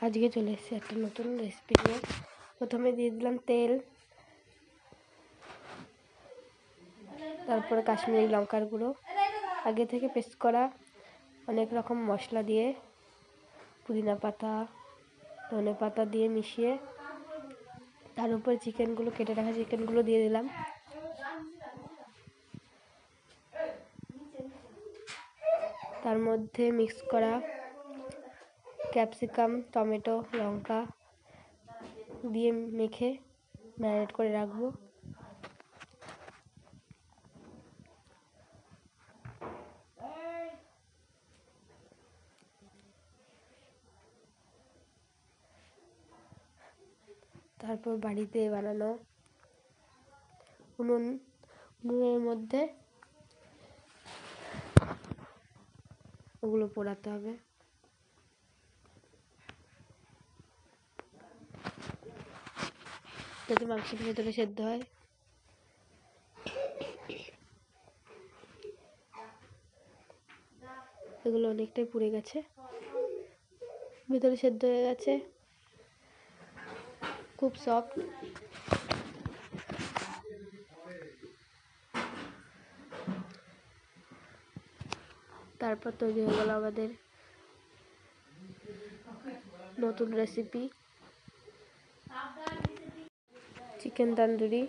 আজকে চলে এসেছি একটা নতুন রেসিপি নিয়ে। প্রথমে দিয়ে দিলাম তেল, তারপরে কাশ্মীরি লঙ্কার গুঁড়ো, আগে থেকে পেস্ট করা অনেক রকম মশলা দিয়ে, পুদিনা পাতা, ধনে পাতা দিয়ে মিশিয়ে তার উপরে চিকেনগুলো, কেটে রাখা চিকেনগুলো দিয়ে দিলাম। তার মধ্যে মিক্স করা ক্যাপসিকাম, টমেটো, লঙ্কা দিয়ে মেখে ম্যারিনেট করে রাখবো। তারপর বাড়িতে বানানো উনুনের মধ্যে ওগুলো পোড়াতে হবে। যাতে মাংসের ভেতরে সেদ্ধ হয়। এগুলো অনেকটাই পুড়ে গেছে, ভেতরে সেদ্ধ হয়ে গেছে, খুব সফট। তারপর তৈরি হয়ে গেল আমাদের নতুন রেসিপি চিকেন তন্দুরি।